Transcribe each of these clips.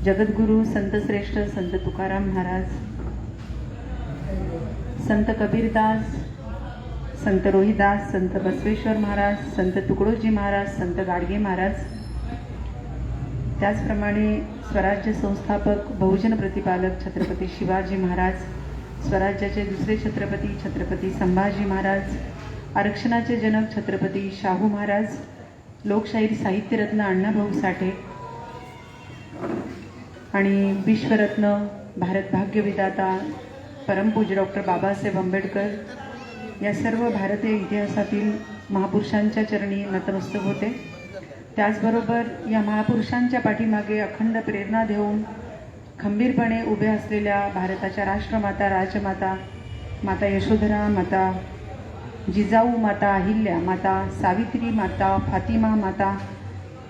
जगद्गुरु संत श्रेष्ठ संत तुकाराम महाराज, संत कबीरदास, संत रोहिदास, संत बसवेश्वर महाराज, संत तुकडोजी महाराज, संत गाडगे महाराज, त्याचप्रमाणे स्वराज्य संस्थापक बहुजन प्रतिपालक छत्रपती शिवाजी महाराज, स्वराज्याचे दुसरे छत्रपती छत्रपती संभाजी महाराज, आरक्षणाचे जनक छत्रपती शाहू महाराज, लोकशाहीर साहित्यरत्न अण्णाभाऊ साठे आणि विश्वरत्न भारत भाग्यविधाता परमपूज्य डॉक्टर बाबासाहेब आंबेडकर या सर्व भारतीय इतिहासातील महापुरुषांच्या चरणी नतमस्तक होते। त्याचबरोबर या महापुरुषांच्या पाठीमागे अखंड प्रेरणा देऊन खंबीरपणे उभे असलेल्या भारताच्या राष्ट्रमाता, राजमाता, माता यशोधरा, माता जिजाऊ, माता अहिल्या, माता सावित्री, माता फातिमा, माता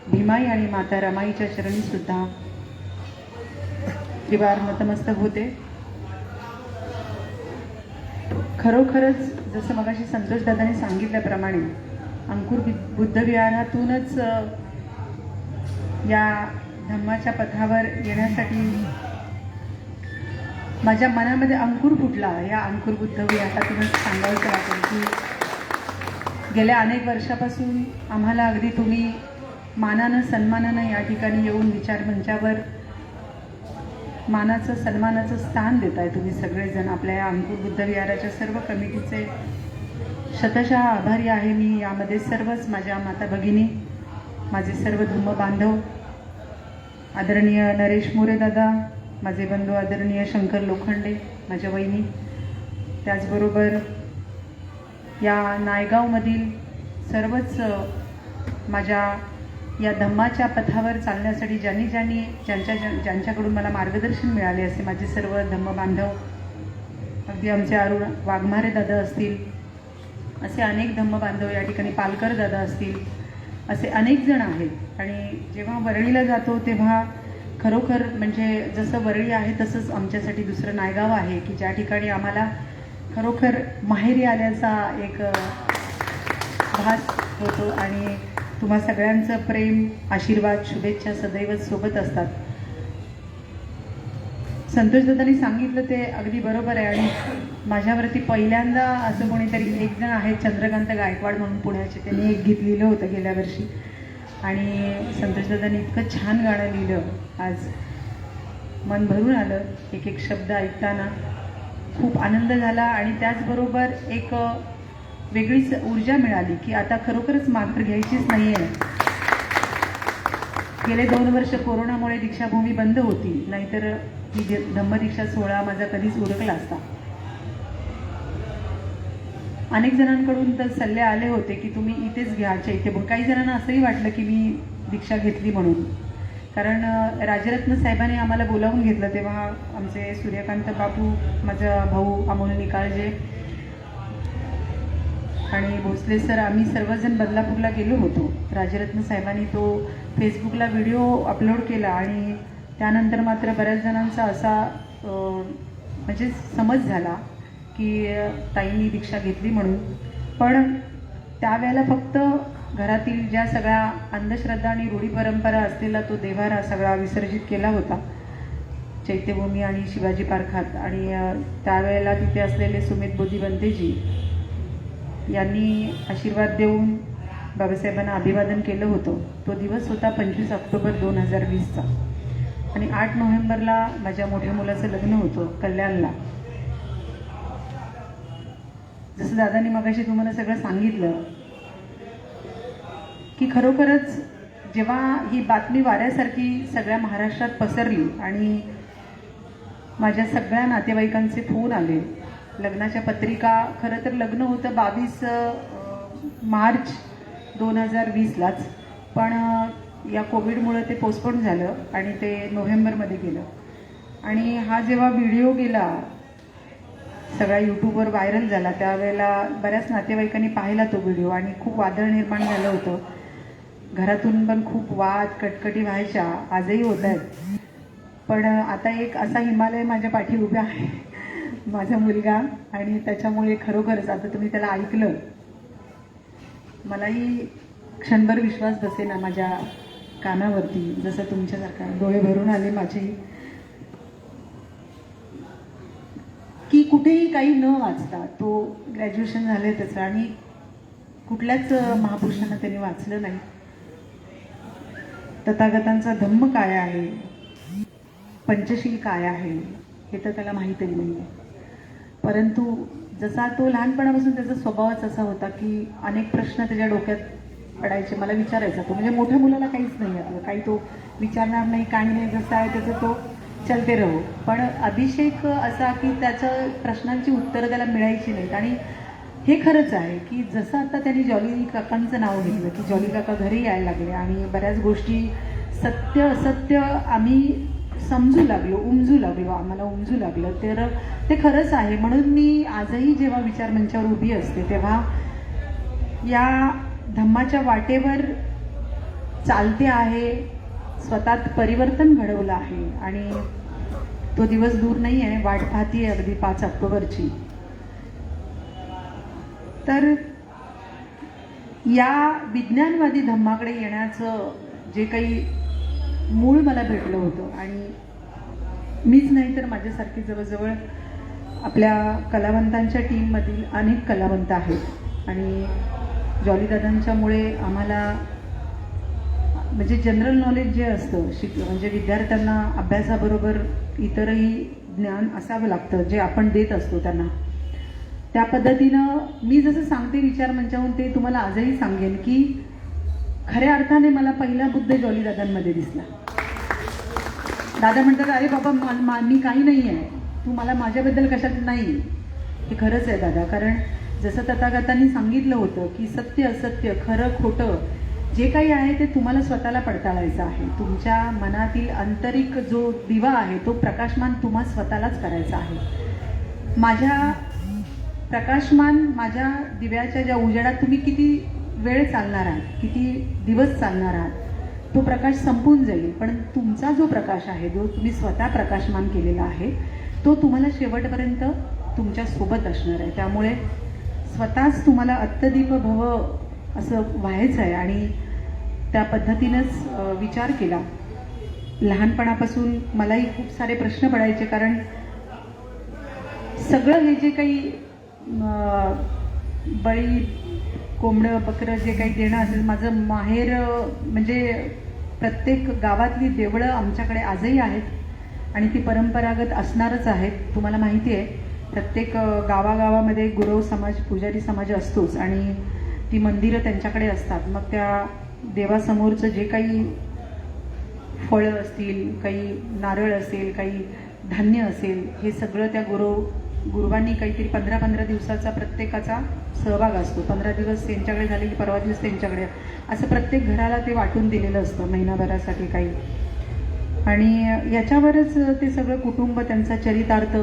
भीमाई आणि माता रमाईच्या चरणी सुद्धा त्रिवार नतमस्तक होते। खरोखरच जसं मगाशी संतोष दादांनी सांगितल्याप्रमाणे अंकुर बुद्ध विहारातूनच या धम्माच्या पथावर येण्यासाठी माझ्या मनामध्ये अंकुर फुटला। या अंकुर बुद्ध विहारातूनच सांगायचं वाटेल की गेल्या अनेक वर्षापासून आम्हाला अगदी तुम्ही मानानं सन्मानानं या ठिकाणी येऊन विचार मंचावर मानाचं सन्मानाचं स्थान देताय तुम्ही सगळेजण। आपल्या या अंकुर बुद्ध विहाराच्या सर्व कमिटीचे शतशः आभारी आहे मी। यामध्ये सर्वच माझ्या माता भगिनी, माझे सर्व धम्म बांधव, आदरणीय नरेश मोरे दादा, माझे बंधू आदरणीय शंकर लोखंडे, माझ्या वहिनी, त्याचबरोबर या नायगावमधील सर्वच माझ्या या धम्माच्या पथावर चालण्यासाठी ज्यांच्याकडून मला मार्गदर्शन मिळाले असे माझे सर्व धम्म बांधव, अगदी आमचे अरुण वाघमारे दादा असतील, असे अनेक धम्म बांधव या ठिकाणी, पालकर दादा असतील, असे अनेक जण आहेत। आणि जेव्हा वरळीला जातो तेव्हा खरोखर म्हणजे जसं वरळी आहे तसंच आमच्यासाठी दुसरं नायगाव आहे की ज्या ठिकाणी आम्हाला खरोखर माहेरी आल्याचा एक भास होतो आणि तुम्हा सगळ्यांचं प्रेम, आशीर्वाद, शुभेच्छा सदैव सोबत असतात। संतोष दादांनी सांगितलं ते अगदी बरोबर आहे आणि माझ्यावरती पहिल्यांदा असं कोणीतरी एक जण आहेत चंद्रकांत गायकवाड म्हणून पुण्याचे, त्यांनी एक गीत लिहिलं होतं गेल्या वर्षी आणि संतोष दादांनी इतकं छान गाणं लिहिलं, आज मन भरून आलं। एक एक शब्द ऐकताना खूप आनंद झाला आणि त्याचबरोबर एक वेगळीच ऊर्जा मिळाली की आता खरोखरच माघार घ्यायचीच नाही आहे। गेले 2 वर्ष कोरोनामुळे दीक्षाभूमी बंद होती, नाहीतर ही धम्मदीक्षा सोहळा माझा कधीच उरकला असता। अनेक जणांकडून तर सल्ले आले होते की तुम्ही इथेच घ्या चैत्यभूमी। काही जणांना असंही वाटलं की मी दीक्षा घेतली म्हणून, कारण राजरत्न साहेबांनी आम्हाला बोलावून घेतलं तेव्हा आमचे सूर्यकांत बापू, माझा भाऊ अमोल निकाळजे आणि भोसले सर, आम्ही सर्वजण बदलापूरला गेलो होतो। राजरत्न साहेबांनी तो फेसबुकला व्हिडिओ अपलोड केला आणि त्यानंतर मात्र बऱ्याच जणांचा असा म्हणजे समज झाला की ताईंनी दीक्षा घेतली म्हणून। पण त्यावेळेला फक्त घरातील ज्या सगळ्या अंधश्रद्धा आणि रूढी परंपरा असलेला तो देव्हारा सगळा विसर्जित केला होता चैत्यभूमी आणि शिवाजी पार्कात। आणि त्यावेळेला तिथे असलेले सुमित बोधिबंतेजी यांनी आशीर्वाद देऊन बाबासाहेबांना अभिवादन केलं होतं। तो दिवस होता 25 ऑक्टोबर 2020चा आणि 8 नोव्हेंबरला माझ्या मोठ्या मुलाचं लग्न होतं कल्याणला। जसं दादांनी मगाशी तुम्हाला सगळं सांगितलं की खरोखरच जेव्हा ही बातमी वाऱ्यासारखी सगळ्या महाराष्ट्रात पसरली आणि माझ्या सगळ्या नातेवाईकांचे फोन आले, लग्नाच्या पत्रिका, खरं तर लग्न होतं 22 मार्च 2020लाच, पण या कोविडमुळे ते पोस्टपोन झालं आणि ते नोव्हेंबरमध्ये गेलं। आणि हा जेव्हा व्हिडिओ गेला सगळा यूट्यूबवर व्हायरल झाला त्यावेळेला बऱ्याच नातेवाईकांनी पाहिला तो व्हिडिओ आणि खूप वादळ निर्माण झालं होतं। घरातून पण खूप वाद कटकटी व्हायच्या, आजही होत आहेत। पण आता एक असा हिमालय माझ्या पाठी उभा आहे, माझा मुलगा, आणि त्याच्यामुळे खरोखरच आता तुम्ही त्याला ऐकलं, मलाही क्षणभर विश्वास बसेना माझ्या कानावरती, जसं तुमच्यासारखा डोळे भरून आले माझेही, की कुठेही काही न वाचता, तो ग्रॅज्युएशन झालं त्याचं आणि कुठल्याच महापुरुषांना त्यांनी वाचलं नाही. तथागतांचा धम्म काय आहे, पंचशील काय आहे हे तर त्याला माहीतही नाही आहे. परंतु जसा तो लहानपणापासून त्याचा स्वभावच असा होता की अनेक प्रश्न त्याच्या डोक्यात पडायचे, मला विचारायचा तो. म्हणजे मोठ्या मुलाला काहीच नाही आपलं, काही तो विचारणार नाही, काही नाही, जसं आहे त्याचं तो चलते रहो. पण अभिषेक असा की त्याच्या प्रश्नांची उत्तरं त्याला मिळायची नाहीत. आणि हे खरंच आहे की जसं आता त्यांनी जॉली काकांचं नाव घेतलं की जॉली काका घरी यायला लागले आणि बऱ्याच गोष्टी सत्य असत्य आम्ही समजू लागलो, उमजू लागलो, आम्हाला उमजू लागलं, तर ते खरंच आहे. म्हणून मी आजही जेव्हा विचारमंचावर उभी असते तेव्हा या धम्माच्या वाटेवर चालते आहे, स्वतःत परिवर्तन घडवलं आहे आणि तो दिवस दूर नाही आहे, वाट पाहती आहे अगदी 5 ऑक्टोबरची. तर या विज्ञानवादी धम्माकडे येण्याचं जे काही मूळ मला भेटलं होतं, आणि मीच नाही तर माझ्यासारखी जवळजवळ आपल्या कलावंतांच्या टीममधील अनेक कलावंत आहेत. आणि जॉलीदादांच्यामुळे आम्हाला म्हणजे जनरल नॉलेज जे असतं म्हणजे विद्यार्थ्यांना अभ्यासाबरोबर इतरही ज्ञान असावं लागतं जे आपण देत असतो त्यांना. त्या पद्धतीनं मी जसं सांगते विचारमंचाहून ते तुम्हाला आजही सांगेन की खऱ्या अर्थाने मला पहिला बुद्ध जॉलीदादांमध्ये दिसला. दादा म्हणतात, अरे बाबा मी काही नाही आहे, तू मला माझ्याबद्दल कशात नाही. हे खरंच आहे दादा, कारण जसं तथागतांनी सांगितलं होतं की सत्य असत्य, खरं खोटं जे काही आहे ते तुम्हाला स्वतःला पडताळायचं आहे. तुमच्या मनातील आंतरिक जो दिवा आहे तो प्रकाशमान तुम्हा स्वतःलाच करायचा आहे. माझ्या प्रकाशमान माझ्या दिव्याच्या ज्या उजेडात तुम्ही किती वेळ चालणार आहात, किती दिवस चालणार आहात, तो प्रकाश संपून जाईल. पण तुमचा जो प्रकाश आहे, जो तुम्ही स्वतः प्रकाशमान केलेला आहे, तो तुम्हाला शेवटपर्यंत तुमच्या सोबत असणार आहे. त्यामुळे स्वतःच तुम्हाला अत्तदीप भव असं व्हायचं आहे. आणि त्या पद्धतीनंच विचार केला. लहानपणापासून मलाही खूप सारे प्रश्न पडायचे, कारण सगळं हे जे काही बळी कोंबडं बकरं जे काही देणं असेल, माझं माहेर म्हणजे प्रत्येक गावातली देवळं आमच्याकडे आजही आहेत आणि ती परंपरागत असणारच आहेत. तुम्हाला माहिती आहे प्रत्येक गावागावामध्ये गुरव समाज, पुजारी समाज असतोच आणि ती मंदिरं त्यांच्याकडे असतात. मग त्या देवासमोरचं जे काही फळं असतील, काही नारळ असेल, काही धान्य असेल, हे सगळं त्या गुरुवांनी काहीतरी 15-15 दिवसाचा प्रत्येकाचा सहभाग असतो. 15 दिवस त्यांच्याकडे झाले की परवा दिवस त्यांच्याकडे, असं प्रत्येक घराला ते वाटून दिलेलं असतं महिनाभरासाठी काही. आणि याच्यावरच ते सगळं कुटुंब, त्यांचा चरितार्थ,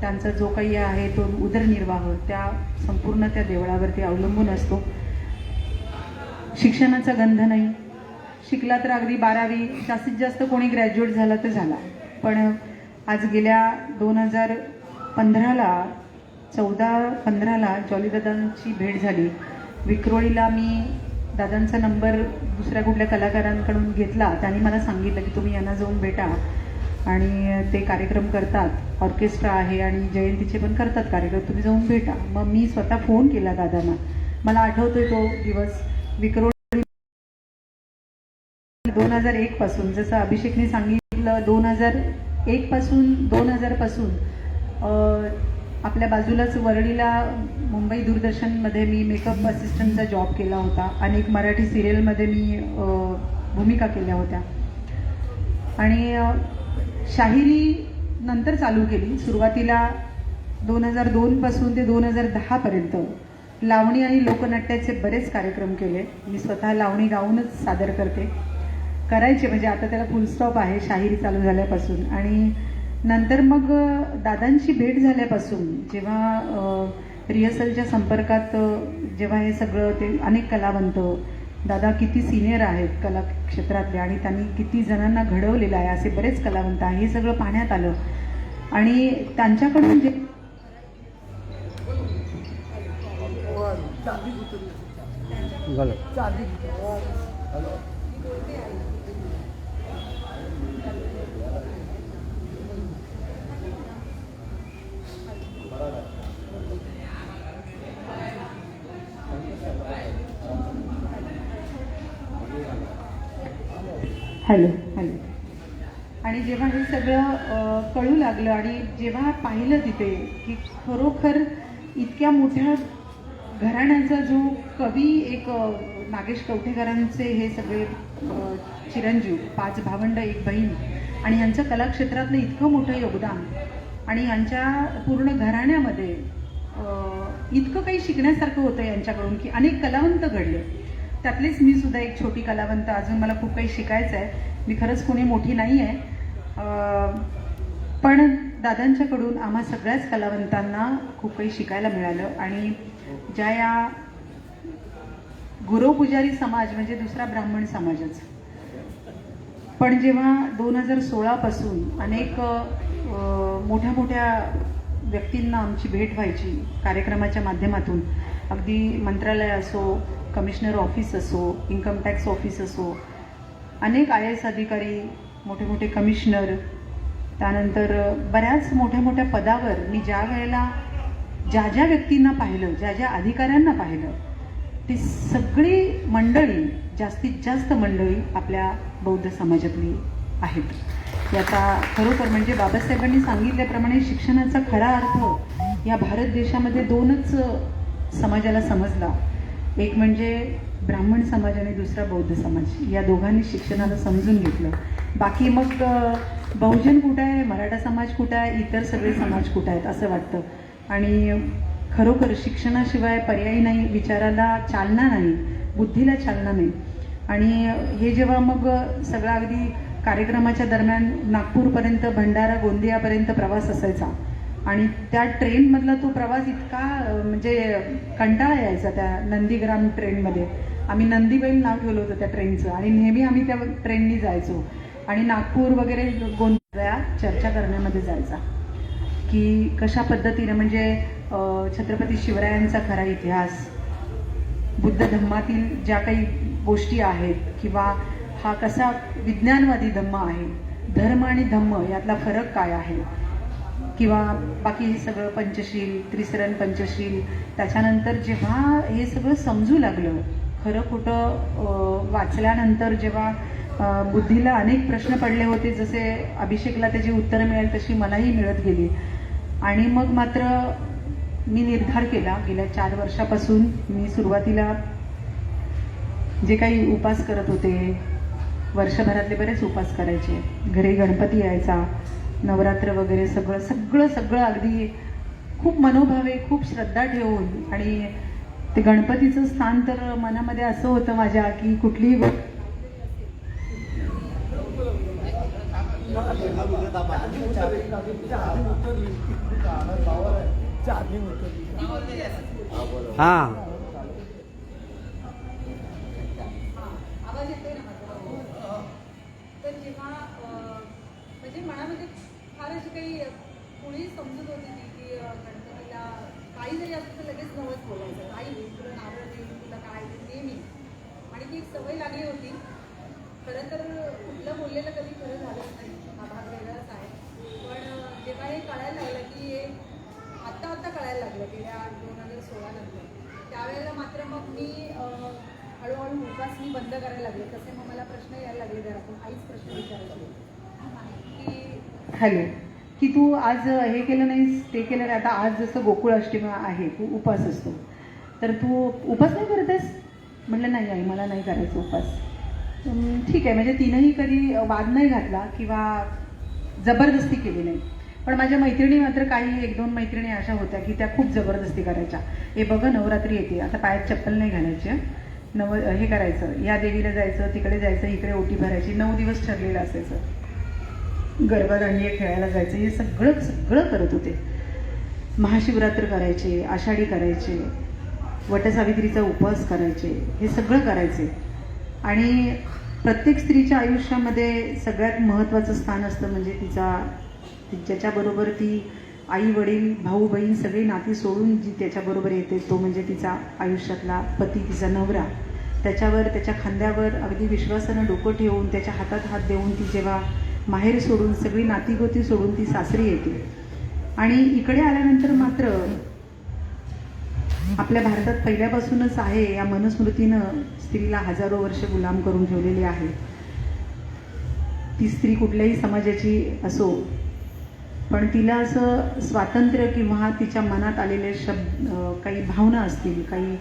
त्यांचा जो काही आहे तो उदरनिर्वाह त्या संपूर्ण त्या देवळावरती अवलंबून असतो. शिक्षणाचा गंध नाही, शिकला तर अगदी 12वी, जास्तीत जास्त कोणी ग्रॅज्युएट झाला तर झाला. पण आज गेल्या 2015ला 14-15ला जॉलीदादांची भेट झाली. विक्रोळीला मी दादांचा नंबर दुसऱ्या कुठल्या कलाकारांकडून घेतला. त्यांनी मला सांगितलं की तुम्ही यांना जाऊन भेटा, आणि ते कार्यक्रम करतात, ऑर्केस्ट्रा आहे आणि जयंतीचे पण करतात कार्यक्रम, तुम्ही जाऊन भेटा. मग मी स्वतः फोन केला दादांना. मला आठवतोय तो दिवस. विक्रोळी 2001 पासून, जसं अभिषेकने सांगितलं, 2001 पासून 2000 पासून आपल्या बाजूलाच वरळीला मुंबई दूरदर्शनमध्ये मी मेकअप असिस्टंटचा जॉब केला होता. अनेक मराठी सिरियलमध्ये मी भूमिका केल्या होत्या. आणि शाहिरी नंतर चालू केली. सुरुवातीला 2002 पासून ते 2010 पर्यंत लावणी आणि लोकनाट्याचे बरेच कार्यक्रम केले. मी स्वतः लावणी गाऊनच सादर करायचे, म्हणजे आता त्याला फुल स्टॉप आहे शाहिरी चालू झाल्यापासून. आणि नंतर मग दादांची भेट झाल्यापासून, जेव्हा रिहर्सलच्या संपर्कात जेव्हा हे सगळं, ते अनेक कलावंत, दादा किती सिनियर आहेत कला क्षेत्रातले आणि त्यांनी किती जणांना घडवलेलं आहे, असे बरेच कलावंत आहे, हे सगळं पाहण्यात आलं. आणि त्यांच्याकडून जे हॅलो हॅलो. आणि जेव्हा हे सगळं कळू लागलं आणि जेव्हा पाहिलं तिथे की खरोखर इतक्या मोठ्या घराण्याचा जो कवी एक नागेश कवठेकरांचे हे सगळे चिरंजीव 5 भावंड 1 बहीण आणि यांचं कलाक्षेत्रातलं इतकं मोठं योगदान आणि यांच्या पूर्ण घराण्यामध्ये इतकं काही शिकण्यासारखं होतं यांच्याकडून की अनेक कलावंत घडले. त्यातलीच मी सुद्धा एक छोटी कलावंत. अजून मला खूप काही शिकायचं आहे. मी खरंच कोणी मोठी नाही आहे, पण दादांच्याकडून आम्हा सगळ्याच कलावंतांना खूप काही शिकायला मिळालं. आणि ज्या या गुरव पुजारी समाज म्हणजे दुसरा ब्राह्मण समाजच, पण जेव्हा 2016 पासून अनेक मोठ्या मोठ्या व्यक्तींना आमची भेट व्हायची कार्यक्रमाच्या माध्यमातून, अगदी मंत्रालय असो, कमिशनर ऑफिस असो, इन्कम टॅक्स ऑफिस असो, अनेक IAS अधिकारी, मोठे मोठे कमिशनर, त्यानंतर बऱ्याच मोठ्या मोठ्या पदावर मी ज्या वेळेला ज्या ज्या व्यक्तींना पाहिलं, ज्या ज्या अधिकाऱ्यांना पाहिलं, ती सगळी मंडळी, जास्तीत जास्त मंडळी आपल्या बौद्ध समाजातली आहेत. याचा खरोखर म्हणजे बाबासाहेबांनी सांगितल्याप्रमाणे शिक्षणाचा खरा अर्थ या भारत देशामध्ये 2च समाजाला समजला. एक म्हणजे ब्राह्मण समाज आणि दुसरा बौद्ध समाज. या दोघांनी शिक्षणाला समजून घेतलं. बाकी मग बहुजन कुठं आहे, मराठा समाज कुठं आहे, इतर सगळे समाज कुठं आहेत असं वाटतं. आणि खरोखर शिक्षणाशिवाय पर्यायी नाही, विचाराला चालना नाही, बुद्धीला चालना नाही. आणि हे जेव्हा मग सगळं अगदी कार्यक्रमाच्या दरम्यान नागपूरपर्यंत, भंडारा, गोंदियापर्यंत प्रवास असायचा आणि त्या ट्रेनमधला तो प्रवास इतका म्हणजे कंटाळा यायचा. त्या नंदीग्राम ट्रेनमध्ये आम्ही नंदीबैल नाव ठेवलं होतं त्या ट्रेनचं आणि नेहमी आम्ही त्या ट्रेननी जायचो आणि नागपूर वगैरे गोंदिया चर्चा करण्यामध्ये जायचा की कशा पद्धतीने म्हणजे छत्रपती शिवरायांचा खरा इतिहास, बुद्ध धम्मातील ज्या काही गोष्टी आहेत किंवा हा कसा विज्ञानवादी धम्म आहे, धर्म आणि धम्म यातला फरक काय आहे, किंवा बाकी हे सगळं पंचशील, त्रिसरण पंचशील. त्याच्यानंतर जेव्हा हे सगळं समजू लागलं, खरं खोटं वाचल्यानंतर जेव्हा बुद्धीला अनेक प्रश्न पडले होते, जसे अभिषेकला त्याची उत्तरं मिळेल तशी मलाही मिळत गेली. आणि मग मात्र मी निर्धार केला. गेल्या 4 वर्षापासून मी सुरुवातीला जे काही उपास करत होते, वर्षभरातले बरेच उपास करायचे, घरी गणपती यायचा, नवरात्र वगैरे सगळं सगळं सगळं अगदी खूप मनोभावे, खूप श्रद्धा ठेवून. आणि ते गणपतीचं स्थान तर मनामध्ये असं होतं माझ्या की कुठलीही आवाज येतोय ना माझा. तर जेव्हा म्हणजे मनामध्ये फार अशी काही कोणी समजत होती की गणपतीला काही जरी असतं तर लगेच नवस बोलायचं, काही तुला नारळ देईल, तुला काय नेहमी. आणि ती एक सवय लागली होती. खरं तर कुठलं बोललेलं कधी खरं झालंच नाही, हा भाग वेगळाच आहे. पण जेव्हा हे कळायला लागलं की हे आत्ता कळायला लागलं गेल्या 2016 नंतर, त्यावेळेला मात्र मग मी हळूहळू उपास मी बंद करायला लागले. तसे मग मला प्रश्न यायला लागले, घरातून आईच प्रश्न विचारायचे की हॅलो, की तू आज हे केलं नाहीस, ते केलं नाही. आता आज जसं गोकुळ अष्टमी आहे, तू उपास असतो, तर तू उपास नाही करत आहेस? म्हटलं नाही आई, मला नाही करायचं उपास. ठीक आहे. म्हणजे तिनंही कधी वाद नाही घातला किंवा जबरदस्ती केली नाही. पण माझ्या मैत्रिणी मात्र काही 1-2 मैत्रिणी अशा होत्या की त्या खूप जबरदस्ती करायच्या. हे बघा नवरात्री येते, आता पायात चप्पल नाही घालायची, हे करायचं, ह्या देवीला जायचं, तिकडे जायचं, इकडे ओटी भरायची, 9 दिवस ठरलेलं असायचं, गरबा दांडिया खेळायला जायचं, हे सगळं सगळं करत होते. महाशिवरात्र करायचे, आषाढी करायचे, वटसावित्रीचा उपवास करायचे, हे सगळं करायचे. आणि प्रत्येक स्त्रीच्या आयुष्यामध्ये सगळ्यात महत्त्वाचं स्थान असतं म्हणजे ज्याच्याबरोबर ती आई वडील भाऊ बहीण सगळी नाती सोडून जी त्याच्याबरोबर येते, तो म्हणजे तिचा आयुष्यातला पती, तिचा नवरा. त्याच्यावर, त्याच्या खांद्यावर अगदी विश्वासानं डोकं ठेवून, त्याच्या हातात हात देऊन ती जेव्हा माहेर सोडून, सगळी नातीगोती सोडून ती सासरी येते. आणि इकडे आल्यानंतर मात्र आपल्या भारतात पहिल्यापासूनच आहे, या मनुस्मृतीनं स्त्रीला हजारो वर्ष गुलाम करून ठेवलेली आहे. ती स्त्री कुठल्याही समाजाची असो, पण तिला असं स्वातंत्र्य किंवा तिच्या मनात आलेले शब्द, काही भावना असतील, काही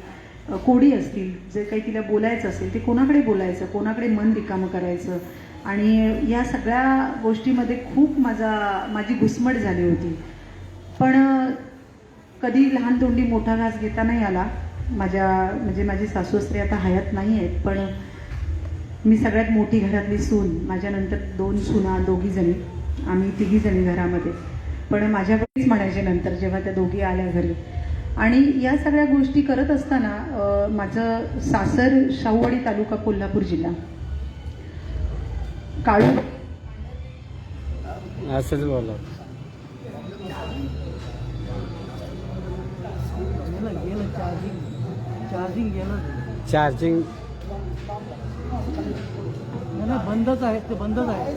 कोडी असतील, जे काही तिला बोलायचं असेल ते कोणाकडे बोलायचं, कोणाकडे मन रिकामं करायचं, आणि या सगळ्या गोष्टीमध्ये खूप माझी घुसमट झाली होती. पण कधी लहान तोंडी मोठा घास घेता नाही आला. माझी सासूसासरे आता हयात नाही आहेत, पण मी सगळ्यात मोठी घरातली सून, माझ्यानंतर 2 सुना, दोघीजणी, आम्ही 3घीजणी घरामध्ये. पण माझ्याकडेच म्हणायचे नंतर जेव्हा त्या दोघी आल्या घरी. आणि या सगळ्या गोष्टी करत असताना माझं सासर शाहूवाडी तालुका, कोल्हापूर जिल्हा. काळू असंच बोला. चार्जिंग बंदच आहे, ते बंदच आहे.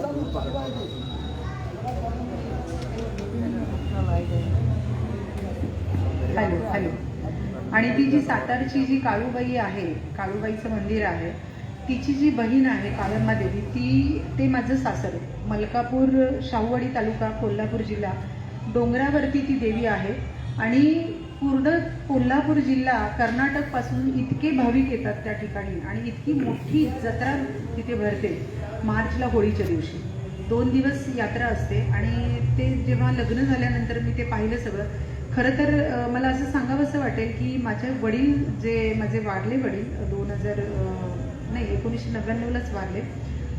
हॅलो. आणि ती जी सातारची जी काळूबाई आहे, काळूबाईचं मंदिर आहे, तिची जी बहीण आहे काळम्मा देवी, ते माझं सासर आहे. मलकापूर, शाहूवाडी तालुका, कोल्हापूर जिल्हा. डोंगरावरती ती देवी आहे. आणि पूर्ण कोल्हापूर जिल्हा, कर्नाटकपासून इतके भाविक येतात त्या ठिकाणी, आणि इतकी मोठी जत्रा तिथे भरते मार्चला, होळीच्या दिवशी. 2 दिवस यात्रा असते. आणि ते जेव्हा लग्न झाल्यानंतर मी ते पाहिलं सगळं. खरं तर मला असं सांगावंसं वाटेल की माझे वडील, जे माझे वारले वडील 1999लाच वारले.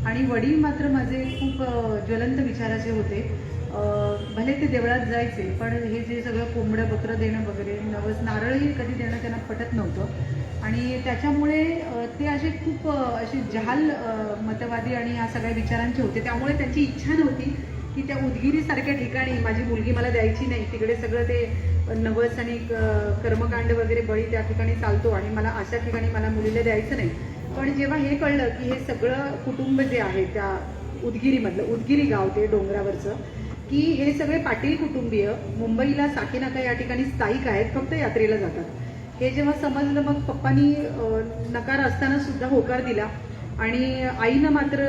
आणि वडील मात्र माझे खूप ज्वलंत विचाराचे होते. भले ते देवळात जायचे, पण हे जे सगळं कोंबडं बकरं देणं वगैरे, नवस नारळही कधी देणं त्यांना पटत नव्हतं. आणि त्याच्यामुळे ते असे खूप असे जहाल मतवादी आणि ह्या सगळ्या विचारांचे होते. त्यामुळे त्यांची इच्छा नव्हती की त्या उदगिरीसारख्या ठिकाणी माझी मुलगी मला द्यायची नाही. तिकडे सगळं ते नवस आणि कर्मकांड वगैरे, बळी त्या ठिकाणी चालतो, आणि मला अशा ठिकाणी मला मुलीला द्यायचं नाही. पण जेव्हा हे कळलं की हे सगळं कुटुंब जे आहे त्या उदगिरीमधलं, उदगिरी गाव ते डोंगरावरचं, की हे सगळे पाटील कुटुंबीय मुंबईला साकीनाका या ठिकाणी स्थायिक आहेत, फक्त यात्रेला जातात. हे जेव्हा समजलं, मग पप्पांनी नकार असताना सुद्धा होकार दिला. आणि आईनं मात्र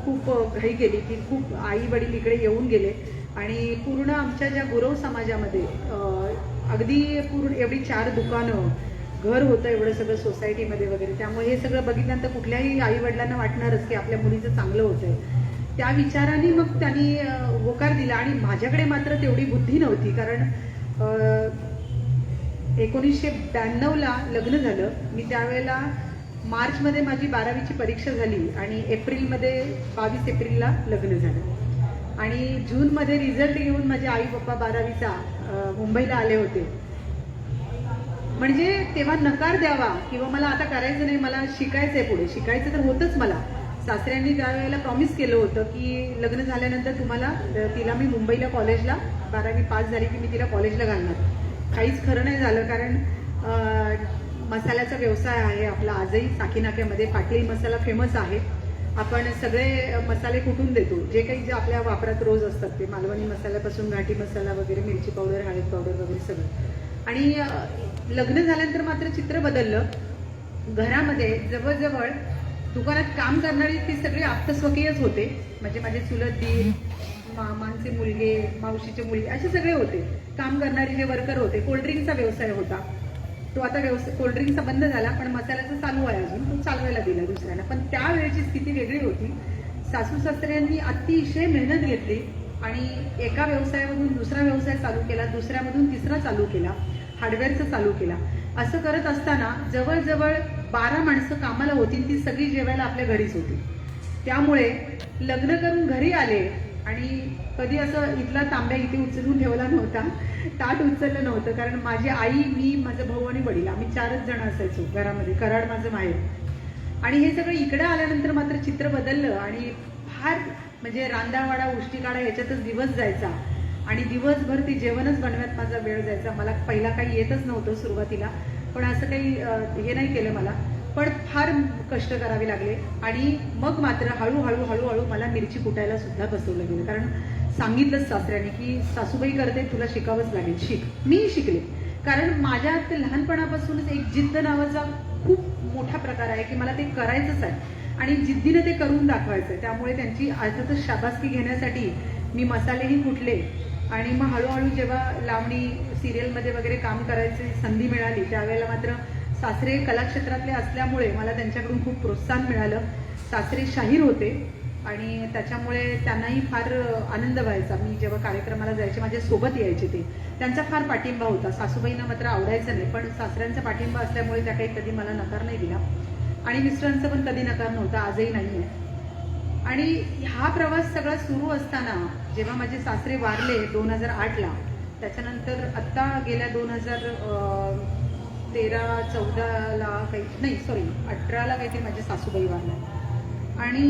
खूप घाई केली की खूप आई वडील इकडे येऊन गेले. आणि पूर्ण आमच्या ज्या गुरव समाजामध्ये अगदी पूर्ण एवढी 4 दुकानं, घर होतं एवढं सगळं सोसायटीमध्ये वगैरे. त्यामुळे हे सगळं बघितल्यानंतर कुठल्याही आई वडिलांना वाटणारच की आपल्या मुलीचं चांगलं होतंय. त्या विचाराने मग त्यांनी होकार दिला. आणि माझ्याकडे मात्र तेवढी बुद्धी नव्हती, कारण 1992ला लग्न झालं. मी त्यावेळेला मार्चमध्ये माझी 12वीची परीक्षा झाली, आणि एप्रिलमध्ये 22 एप्रिलला लग्न झालं. आणि जूनमध्ये रिझल्ट घेऊन माझे आई पप्पा 12वीचा मुंबईला आले होते. म्हणजे तेव्हा नकार द्यावा किंवा मला आता करायचं नाही, मला शिकायचंय, पुढे शिकायचं तर होतंच मला. सासऱ्यांनी त्यावेळेला प्रॉमिस केलं होतं की लग्न झाल्यानंतर तिला मी मुंबईला कॉलेजला, 12वी पास झाली की मी तिला कॉलेजला घालणार. काहीच खरं नाही झालं, कारण मसाल्याचा व्यवसाय आहे आपला आजही साकीनाक्यामध्ये. पाटील मसाला फेमस आहे. आपण सगळे मसाले कुटून देतो, जे काही जे आपल्या वापरात रोज असतात ते, मालवणी मसाल्यापासून घाटी मसाला वगैरे, मिरची पावडर, हळद पावडर वगैरे सगळं. आणि लग्न झाल्यानंतर मात्र चित्र बदललं. घरामध्ये जवळजवळ दुकानात काम करणारी ती सगळी आप्तस्वकीयच होते. म्हणजे माझे चुलत दीर, मामांचे मुलगे, मावशीचे मुलगे, असे सगळे होते काम करणारे जे वर्कर होते. कोल्ड्रिंकचा व्यवसाय होता तो. आता कोल्ड्रिंकचा बंद झाला, पण मसाल्याचा चालू आहे अजून, तो चालवायला दिला दुसऱ्याला. पण त्यावेळेची स्थिती वेगळी होती. सासू सासऱ्यांनी अतिशय मेहनत घेतली आणि एका व्यवसायामधून दुसरा व्यवसाय चालू केला, दुसऱ्यामधून तिसरा चालू केला, हार्डवेअरचा चालू केला. असं करत असताना जवळजवळ 12 माणसं कामाला होती, ती सगळी जेवायला आपल्या घरीच होती. त्यामुळे लग्न करून घरी आले आणि कधी असं इथला तांब्या इथे उचलून ठेवला नव्हता, ताट उचललं नव्हतं. कारण माझी आई, मी, माझा भाऊ आणि वडील, आम्ही 4च जण असायचो घरामध्ये. कराड माझं माहेर. आणि हे सगळं इकडे आल्यानंतर मात्र चित्र बदललं. आणि फार म्हणजे रांदावाडा, उष्टी काढा याच्यातच दिवस जायचा. आणि दिवसभर ती जेवणच बनवण्यात माझा वेळ जायचा. मला पहिला काही येतच नव्हतं सुरुवातीला, पण असं काही हे नाही केलं मला. पण फार कष्ट करावे लागले. आणि मग मात्र हळूहळू हळूहळू मला मिरची कुटायला सुद्धा बसवलं गेलं. कारण सांगितलंच सासऱ्याने की सासूबाई करते, तुला शिकावंच लागेल, शिक. मी शिकले. कारण माझ्यात लहानपणापासूनच एक जिद्द नावाचा खूप मोठा प्रकार आहे की मला ते करायचंच आहे. आणि जिद्दीने ते करून दाखवायचं. त्यामुळे त्यांची अर्थातच शाबासकी घेण्यासाठी मी मसालेही कुटले आणि मग हळूहळू जेव्हा लावणी सिरियलमध्ये वगैरे काम करायची संधी मिळाली त्यावेळेला मात्र सासरे कलाक्षेत्रातले असल्यामुळे मला त्यांच्याकडून खूप प्रोत्साहन मिळालं. सासरे शाहीर होते आणि त्याच्यामुळे त्यांनाही फार आनंद व्हायचा. मी जेव्हा कार्यक्रमाला जायचे माझ्यासोबत यायचे ते, त्यांचा फार पाठिंबा होता. सासूबाईंना मात्र आवडायचं नाही, पण सासऱ्यांचा पाठिंबा असल्यामुळे त्या काही कधी मला नकार नाही दिला आणि मिस्टरांचा पण कधी नकार नव्हता, आजही नाही आहे. आणि हा प्रवास सगळा सुरू असताना जेव्हा माझे सासरे वारले 2008ला, त्याच्यानंतर आत्ता गेल्या 2013-14ला काही नाही 18ला काहीतरी माझे सासूबाई वारल्या. आणि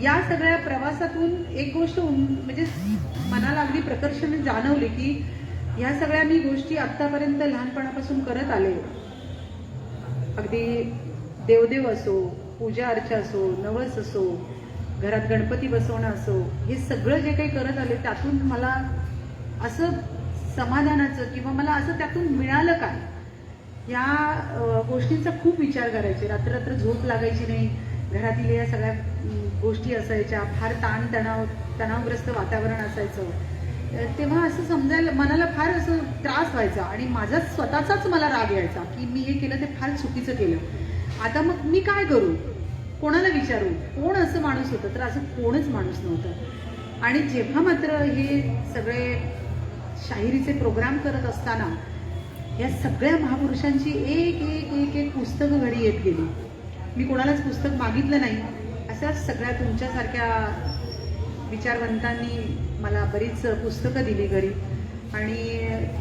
या सगळ्या प्रवासातून एक गोष्ट म्हणजे मनाला अगदी प्रकर्षाने जाणवली की ह्या सगळ्या मी गोष्टी आत्तापर्यंत लहानपणापासून करत आले. अगदी देवदेव असो, पूजा अर्चा असो, नवस असो, घरात गणपती बसवणं असो, हे सगळं जे काही करत आले त्यातून मला असं समाधानाचं किंवा मला असं त्यातून मिळालं काय, या गोष्टींचा खूप विचार करायचे. रात्र झोप लागायची नाही. घरातील या सगळ्या गोष्टी असायच्या, फार तणावग्रस्त वातावरण असायचं. तेव्हा असं समजायला मनाला फार असं त्रास व्हायचा आणि माझा स्वतःचाच मला राग यायचा की मी हे केलं ते फार चुकीचं केलं. आता मग मी काय करू, कोणाला विचारू, कोण असं माणूस होतं, तर असं कोणच माणूस नव्हतं. आणि जेव्हा मात्र हे सगळे शाहिरीचे प्रोग्राम करत असताना या सगळ्या महापुरुषांची एक एक एक एक पुस्तकं घरी येत गेली. मी कोणालाच पुस्तक मागितलं नाही. अशा सगळ्या तुमच्यासारख्या विचारवंतांनी मला बरीच पुस्तकं दिली घरी आणि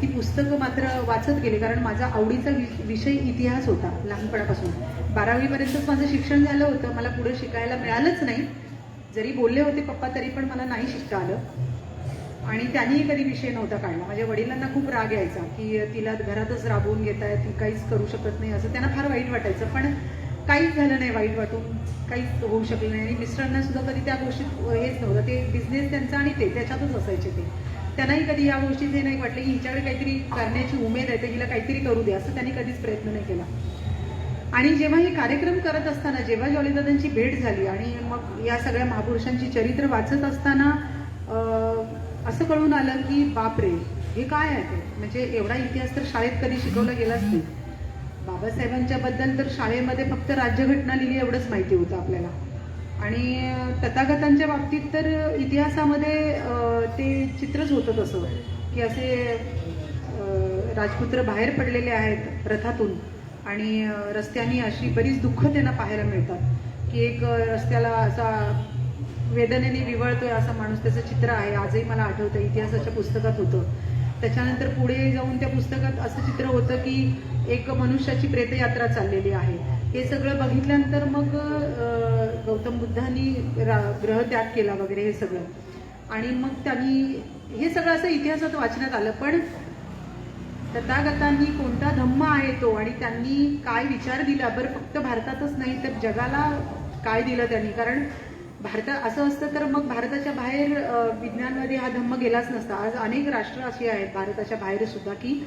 ती पुस्तकं मात्र वाचत गेले. कारण माझा आवडीचा विषय इतिहास होता लहानपणापासून. 12वीपर्यंतच माझं शिक्षण झालं होतं. मला पुढे शिकायला मिळालंच नाही. जरी बोलले होते पप्पा तरी पण मला नाही शिकता आलं आणि त्यांनीही कधी विषय नव्हता काढला. माझ्या वडिलांना खूप राग यायचा की तिला घरातच राबवून घेताय, ती काहीच करू शकत नाही, असं त्यांना फार वाईट वाटायचं. पण काहीच झालं नाही, वाईट वाटून काहीच होऊ शकलं नाही. आणि मिस्टरांना सुद्धा कधी त्या गोष्टीत हेच नव्हतं. ते बिझनेस त्यांचा आणि ते त्याच्यातच असायचे. त्यांनाही कधी या गोष्टीत हे नाही वाटलं की हिच्याकडे काहीतरी करण्याची उमेद आहे तर हिला काहीतरी करू दे, असं त्यांनी कधीच प्रयत्न नाही केला. आणि जेव्हा हे कार्यक्रम करत असताना जेव्हा जॉलीदादांची भेट झाली आणि मग या सगळ्या महापुरुषांची चरित्र वाचत असताना असं कळून आलं की बापरे, हे काय आहे ते. म्हणजे एवढा इतिहास तर शाळेत कधी शिकवला गेलाच नाही. बाबासाहेबांच्या बद्दल तर शाळेमध्ये फक्त राज्यघटना लिहिली एवढंच माहिती होतं आपल्याला. आणि तथागतांच्या बाबतीत तर इतिहासामध्ये ते चित्रच होतं तसं की असे राजपुत्र बाहेर पडलेले आहेत रथातून आणि रस्त्यानी अशी बरीच दुःख त्यांना पाहायला मिळतात की एक रस्त्याला असा वेदनेने विवळतोय असा माणूस, त्याचं चित्र आहे. आजही मला आठवतं, इतिहासाच्या पुस्तकात होतं. त्याच्यानंतर पुढे जाऊन त्या पुस्तकात असं चित्र होतं की एक मनुष्याची प्रेतयात्रा चाललेली आहे. हे सगळं बघितल्यानंतर मग गौतम बुद्धांनी ग्रहत्याग केला वगैरे हे सगळं आणि मग त्यांनी हे सगळं असं इतिहासात वाचण्यात आलं. पण तथागतांनी कोणता धम्म आहे तो आणि त्यांनी काय विचार दिला, बरं फक्त भारतातच नाही तर जगाला काय दिलं त्यांनी. कारण भारतात असं असतं तर मग भारताच्या बाहेर विज्ञानमध्ये हा धम्म गेलाच नसता. आज अनेक राष्ट्र अशी आहेत भारताच्या बाहेर सुद्धा की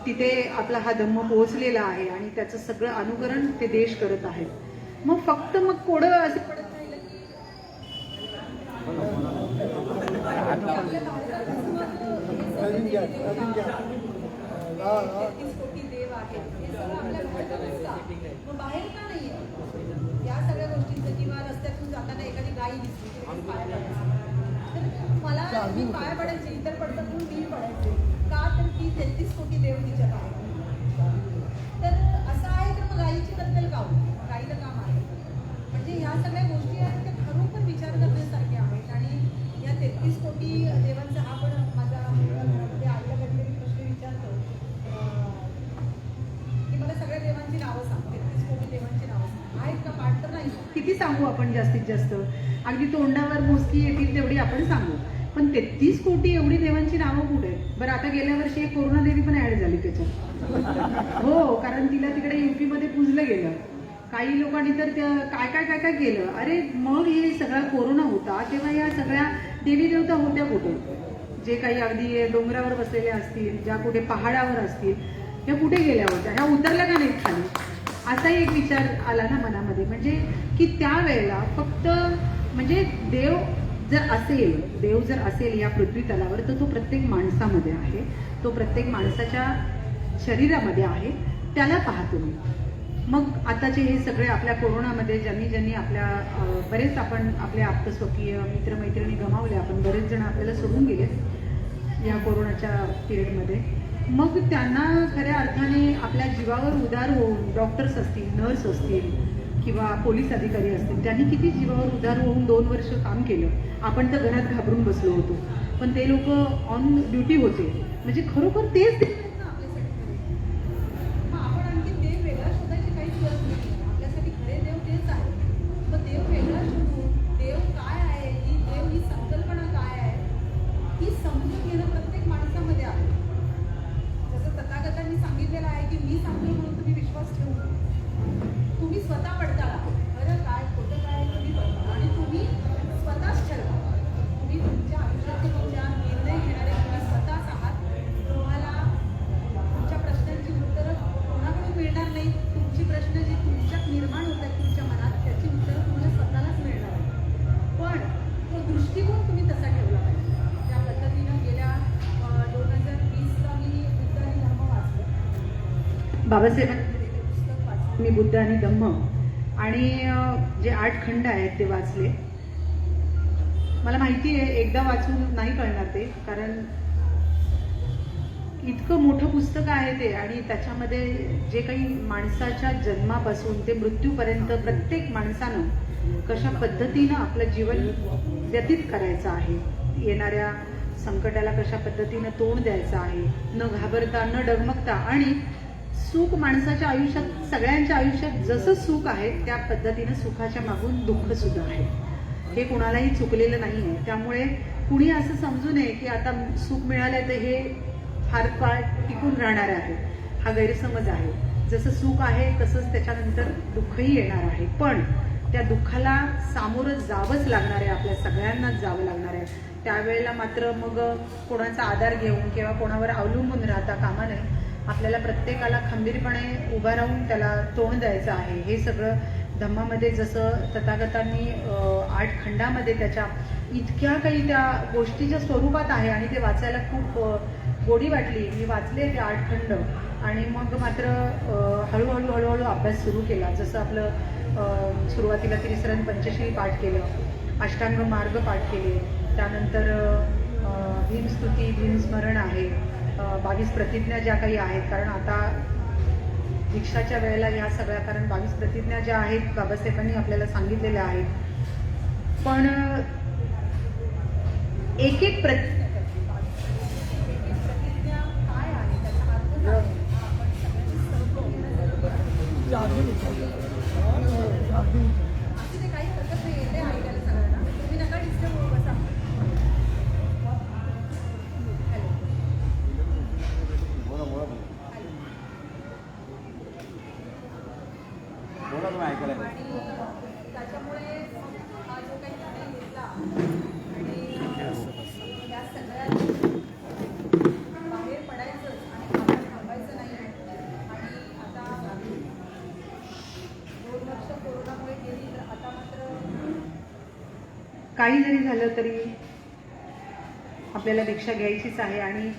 तिथे आपला हा धम्म पोहोचलेला आहे आणि त्याचं सगळं अनुकरण ते देश करत आहेत. मग फक्त मग कोडं असं पडत राहिलं की देव आहे हे सगळं आपल्या भारतातच का? मग बाहेर का नाही? या सगळ्या गोष्टींचं किंवा रस्त्यातून जाताना एखादी गाई दिसली तर मला मी पाया पडायचे, इतर पडतात म्हणून मी पडायचे का, तर ती 33 कोटी देव तिच्यात आहे. तर असं आहे तर मग गाईची बद्दल का गाईला काम आहे. म्हणजे ह्या सगळ्या गोष्टी आहेत त्या खरोखर विचार करण्यासारख्या आहेत. आणि या 33 कोटी देवांचा हा पण माझा घरामध्ये आईला कधीतरी प्रश्न विचारतो की मला सगळ्या देवांची नावं सांग, 33 कोटी देवांची नावं सांग, आहेत का? पाठ तर नाही. किती सांगू आपण जास्तीत जास्त, अगदी तोंडावर मोजकी येतील तेवढी आपण सांगू. पण 33 कोटी एवढी देवांची नावं कुठे? बरं आता गेल्या वर्षी एक कोरोना देवी पण ऍड झाली त्याच्यात. हो, कारण तिला तिकडे युपी मध्ये पूजलं गेलं. काही लोकांनी तर त्या काय काय काय काय केलं. अरे मग हे सगळा कोरोना होता तेव्हा या सगळ्या देवी देवता होत्या कुठे? जे काही अगदी डोंगरावर बसलेल्या असतील, ज्या कुठे पहाडावर असतील, त्या कुठे गेल्या होत्या? ह्या उतरल्या का नाहीत खाली? असाही एक विचार आला ना मनामध्ये, म्हणजे की त्यावेळेला फक्त म्हणजे देव जर असेल या पृथ्वी तलावर, तर तो प्रत्येक माणसामध्ये आहे, तो प्रत्येक माणसाच्या शरीरामध्ये आहे, त्याला पाहतो मी. मग आताचे हे सगळे आपल्या कोरोनामध्ये ज्यांनी आपल्या बरेच आपण आपले आप्तस्वकीय मित्रमैत्रिणी गमावले, आपण बरेच जण आपल्याला सोडून गेले या कोरोनाच्या पिरियडमध्ये. मग त्यांना खऱ्या अर्थाने आपल्या जीवावर उदार होऊन डॉक्टर्स असतील, नर्स असतील किंवा पोलीस अधिकारी असतील, त्यांनी किती जीवावर उदार होऊन 2 वर्ष काम केलं. आपण तर घरात घाबरून बसलो होतो, पण ते लोक ऑन ड्युटी होते. म्हणजे खरोखर तेच तुम्ही स्वतः पडताळा, खरं काय खोटं काय तुम्ही पडताळा आणि तुम्ही स्वतःच ठरवा. तुम्ही तुमच्या आयुष्याचे तुमच्या निर्णय घेणारे तुम्ही स्वतःच आहात. तुम्हाला तुमच्या प्रश्नांची उत्तरं कोणाकडून मिळणार नाही. तुमची प्रश्न जी तुमच्यात निर्माण होत आहेत तुमच्या मनात, त्याची उत्तरं तुमच्या स्वतःलाच मिळणार आहे. पण तो दृष्टिकोन तुम्ही तसा ठेवला पाहिजे. त्या पद्धतीनं गेल्या 2020ला मी बुद्ध आणि धम्म वाचलं. बाबासाहेबांनी मी बुद्ध आणि धम्म आणि जे 8 खंड आहेत ते वाचले. मला माहिती आहे एकदा वाचून नाही कळणार ते, कारण इतकं मोठं पुस्तक आहे ते, आणि त्याच्यामध्ये जे काही माणसाच्या जन्मापासून ते मृत्यूपर्यंत प्रत्येक माणसानं कशा पद्धतीनं आपलं जीवन व्यतीत करायचं आहे, येणाऱ्या संकटाला कशा पद्धतीनं तोंड द्यायचं आहे, न घाबरता न डगमगता. आणि सुख माणसाच्या आयुष्यात, सगळ्यांच्या आयुष्यात जसं सुख आहे त्या पद्धतीनं सुखाच्या मागून दुःख सुद्धा आहे. हे कुणालाही चुकलेलं नाही आहे. त्यामुळे कुणी असं समजू नये की आता सुख मिळालंय तर हे फार काळ टिकून राहणार आहे, हा गैरसमज आहे. जसं सुख आहे तसंच त्याच्यानंतर दुःखही येणार आहे, पण त्या दुःखाला सामोरं जावंच लागणार आहे, आपल्या सगळ्यांनाच जावं लागणार आहे. त्यावेळेला मात्र मग कोणाचा आधार घेऊन किंवा कोणावर अवलंबून राहता कामा नये. आपल्याला प्रत्येकाला खंबीरपणे उभा राहून त्याला तोंड द्यायचं आहे. हे सगळं धम्मामध्ये जसं तथागतांनी 8 खंडामध्ये त्याच्या इतक्या काही त्या गोष्टीच्या स्वरूपात आहे, आणि ते वाचायला खूप गोडी वाटली. मी वाचले ते 8 खंड आणि मग मात्र हळूहळू अभ्यास सुरू केला. जसं आपलं सुरुवातीला त्रिसरण पंचशील पाठ केलं, अष्टांग मार्ग पाठ केले, त्यानंतर भीमस्तुती, भीमस्मरण आहे, 22 प्रतिज्ञा ज्या काही आहेत. कारण आता दीक्षाच्या वेळेला ह्या सगळ्या, कारण 22 प्रतिज्ञा ज्या आहेत बाबासाहेबांनी आपल्याला सांगितलेल्या आहेत, पण एक एक प्रतिज्ञा काय आहे, त्याचा अर्थ काय आहे, आपण सगळ्यांची सर्व असं ते काही हरकत नाही. येते ऐकायला सगळ्यांना. तुम्ही नका डिस्टर्ब होऊ. बसा. आणि त्याच्यामुळे हा जो काही निर्णय घेतला आणि या सगळ्यात बाहेर पडायचं आणि आता थांबायचं नाही. आणि आता 2 वर्ष कोरोनामुळे गेली, तर आता मात्र काही जरी झालं तरी आपल्याला दीक्षा घ्यायचीच आहे. आणि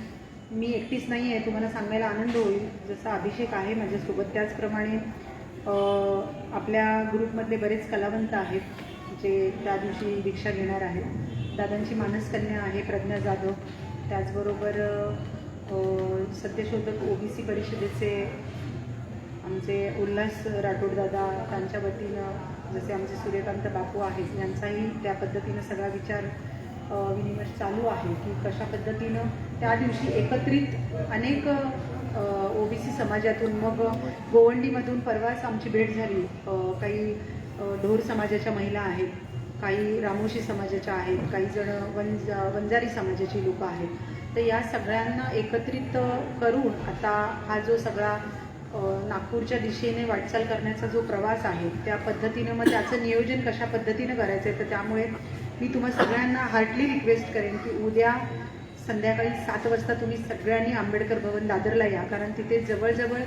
मी एकटीच नाही आहे, तुम्हाला सांगायला आनंद होईल, जसा अभिषेक आहे माझ्यासोबत त्याचप्रमाणे आपल्या ग्रुपमधले बरेच कलावंत आहेत जे त्या दिवशी दीक्षा घेणार आहेत. दादांची मानसकन्या आहे प्रज्ञा जाधव, त्याचबरोबर सत्यशोधक ओबीसी परिषदेचे आमचे उल्हास राठोड दादा, त्यांच्या वतीनं जसे आमचे सूर्यकांत बापू आहेत, यांचाही त्या पद्धतीनं सगळा विचार विनिमय चालू आहे की कशा पद्धतीनं त्या दिवशी एकत्रित अनेक ओबीसी समाजातून, मग गोवंडीमधून परवाच आमची भेट झाली, काही ढोर समाजाच्या महिला आहेत, काही रामोशी समाजाच्या आहेत, काही जण वंजारी समाजाची लोक आहेत. तर या सगळ्यांना एकत्रित करून आता हा जो सगळा नागपूरच्या दिशेने वाटचाल करण्याचा जो प्रवास आहे त्या पद्धतीनं मग त्याचं नियोजन कशा पद्धतीनं करायचं आहे. तर त्यामुळे मी तुम्हा सगळ्यांना हार्टली रिक्वेस्ट करेन की उद्या संध्याकाळी 7 वाजता तुम्ही सगळ्यांनी आंबेडकर भवन दादरला या, कारण तिथे जवळजवळ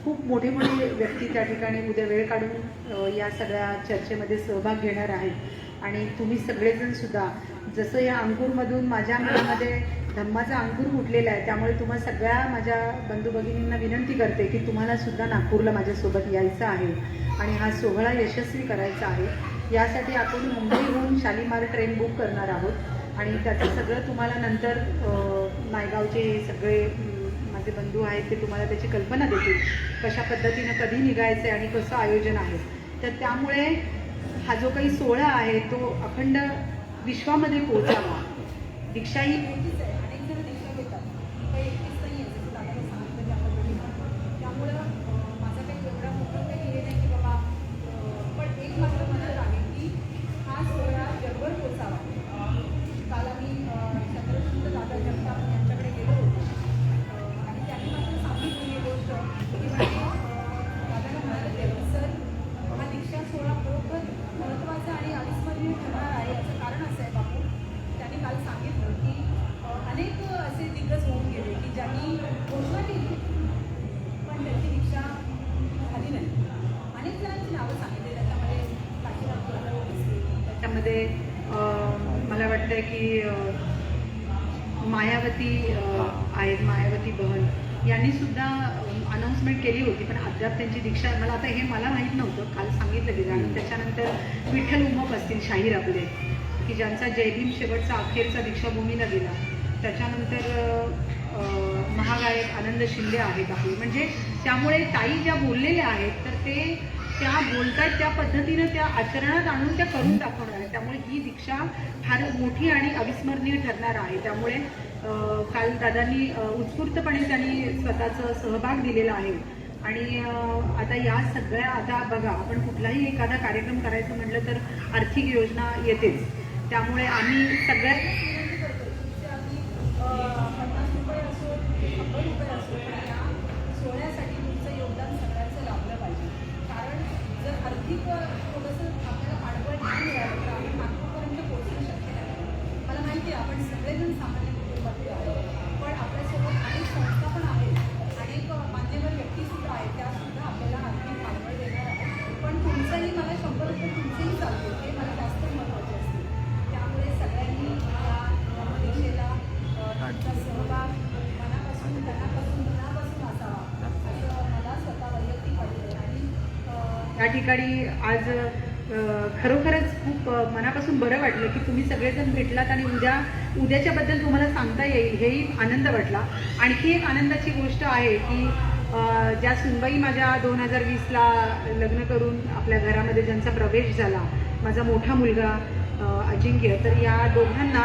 खूप मोठे मोठे व्यक्ती त्या ठिकाणी उद्या वेळ काढून या सगळ्या चर्चेमध्ये सहभाग घेणार आहेत आणि तुम्ही सगळेजण सुद्धा जसं या अंकुरमधून माझ्या मनामध्ये धम्माचा अंकुर फुटलेला आहे, त्यामुळे तुम्हा सगळ्या माझ्या बंधू भगिनींना विनंती करते की तुम्हाला सुद्धा नागपूरला माझ्यासोबत यायचं आहे आणि हा सोहळा यशस्वी करायचा आहे. यासाठी आपण मुंबईहून शालिमार ट्रेन बुक करणार आहोत आणि त्याचं सगळं तुम्हाला नंतर नायगावचे हे सगळे माझे बंधू आहेत ते तुम्हाला त्याची कल्पना देतील कशा पद्धतीनं कधी निघायचं आहे आणि कसं आयोजन आहे. तर त्यामुळे हा जो काही सोहळा आहे तो अखंड विश्वामध्ये पोहोचावा. दीक्षा ही मोठीच आहे. अनेक जण दीक्षा घेतात. मी काही एकटीच नाही आहे, जसं दादाने सांगितलं त्या पद्धतीनं. त्यामुळं माझं काही एवढा मोठं काही हे नाही की बाबा पण एक मात्र मनात आहे की हा सोहळा जगभर पोचावा. काल आम्ही चंद्रकांत दादा जगताप यांच्याकडे गेलो होतो आणि त्यांनी मात्र सांगितली ही गोष्ट की म्हणजे दादाला म्हणाले सर हा दीक्षा सोहळा खरोखर महत्त्वाचा आणि अविस्मरणीय ठरणार आहे. याचं कारण असं आहे बापू, त्यांनी काल सांगितलं की अनेक असे दिग्गज होऊन गेले की ज्यांनी घोषणा केली पण त्यांची दीक्षा झाली नाही. अनेक जणांची नावं सांगितली त्याच्यामध्ये काशीनाथ गुलाबराव भोसले, त्यामध्ये मला वाटतं की मायावती आहेत, मायावती बहन यांनी सुद्धा अनाऊन्समेंट केली होती पण अद्याप त्यांची दीक्षा मला आता हे मला माहीत नव्हतं, काल सांगितलं गेलं. आणि त्याच्यानंतर विठ्ठल उमप असतील शाहीर आपले की ज्यांचा जयभीम शेवटचा अखेरचा दीक्षाभूमीला गेला. त्याच्यानंतर महागायक आनंद शिंदे आहेत आपले. म्हणजे त्यामुळे ताई ज्या बोललेल्या आहेत तर ते त्या बोलतात त्या पद्धतीनं त्या आचरणात आणून त्या करून दाखवणार आहेत. त्यामुळे ही दीक्षा फार मोठी आणि अविस्मरणीय ठरणार आहे. त्यामुळे काल दादांनी उत्स्फूर्तपणे त्यांनी स्वतःचं सहभाग दिलेला आहे आणि आता या सगळ्या आता बघा आपण कुठलाही एखादा कार्यक्रम करायचं म्हटलं तर आर्थिक योजना येतेच. त्यामुळे आम्ही सगळ्यात विनंती करतो की आम्ही 50 रुपये असो 100 रुपये असो पण या सोहळ्यासाठी तुमचं योगदान सगळ्यांचं लाभलं पाहिजे. कारण जर आर्थिक थोडंसं आपल्याला पाठबळ नाही मिळालं तर आपण नागपूरपर्यंत पोहोचणं शक्य नाही. मला माहिती आहे आपण सगळेजण सामान्य कुटुंबातले आहोत पण आपल्यासोबत अनेक संस्था पण आहेत, अनेक मान्यवर व्यक्तीसुद्धा आहेत, त्यासुद्धा आपल्याला आर्थिक पाठबळ देणार आहेत. पण तुमचंही मला 100 रुपये तुमचेही चालते ते मला जास्त महत्त्वाचे असते. त्यामुळे सगळ्यांनी या दीक्षेला तुमचा सहभाग मनापासून मनापासून असावा असं मला स्वतः वैयक्तिक वाटतं. आणि या ठिकाणी आज खरोखरच खूप मनापासून बरं वाटलं की तुम्ही सगळेजण भेटलात आणि उद्याच्याबद्दल तुम्हाला सांगता येईल हेही आनंद वाटला. आणखी एक आनंदाची गोष्ट आहे की ज्या सुनबाई माझ्या 2020ला लग्न करून आपल्या घरामध्ये ज्यांचा प्रवेश झाला, माझा मोठा मुलगा अजिंक्य, तर या दोघांना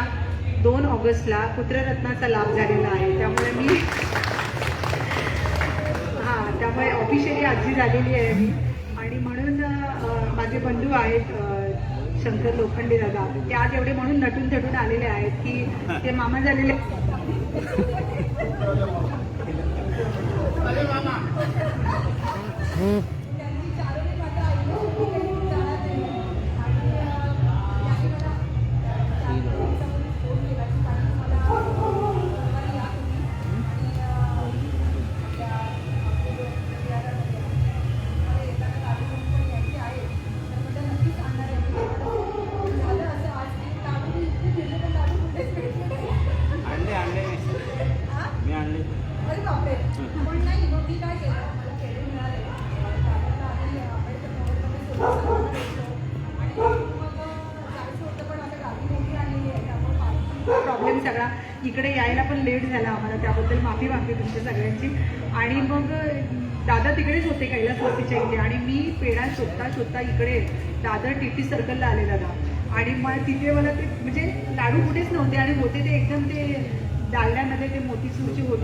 2 ऑगस्टला पुत्ररत्नाचा लाभ झालेला आहे. त्यामुळे मी त्यामुळे ऑफिशियली आजी झालेली आहे मी. आणि म्हणून माझे बंधू आहेत शंकर लोखंडे दादा, ते आज एवढे म्हणून नटून थटून आलेले आहेत की ते मामा झालेले. त्यांची चारोळी मात्र ऐकून जाणार नाही. आणि याने मला फोन केला की कारण मला रविवारी या तुम्ही आणि आपल्या मला येताना कार्यक्रम पण यायचे आहे तर म्हटलं नक्कीच आणणार आहे. झालं असं आज लाडू मी इतके दिले पण लाडू कुठेच भेटले नाही. हां मी आणले. अरे बापरे. पण नाही मग मी काय केलं, मला खेळ मिळाले दादाला आधी आंबेडकर नगरमध्ये सोबत भेटलो आणि मग जायचं होतं पण आता गाडी मोठी आलेली आहे त्यामुळे पार्किंग प्रॉब्लेम सगळा इकडे यायला पण लेट झाला आम्हाला, त्याबद्दल माफी मागते तुमच्या सगळ्यांची. आणि मग दादा तिकडेच होते कैलासवस्तीच्या इथे आणि मी पेढा शोधता इकडे दादर टी सर्कलला आले दादा. आणि मग तिथे मला ते म्हणजे लाडू कुठेच नव्हते आणि होते ते एकदम ते डालड्यामध्ये ते मोतीचूरचे होते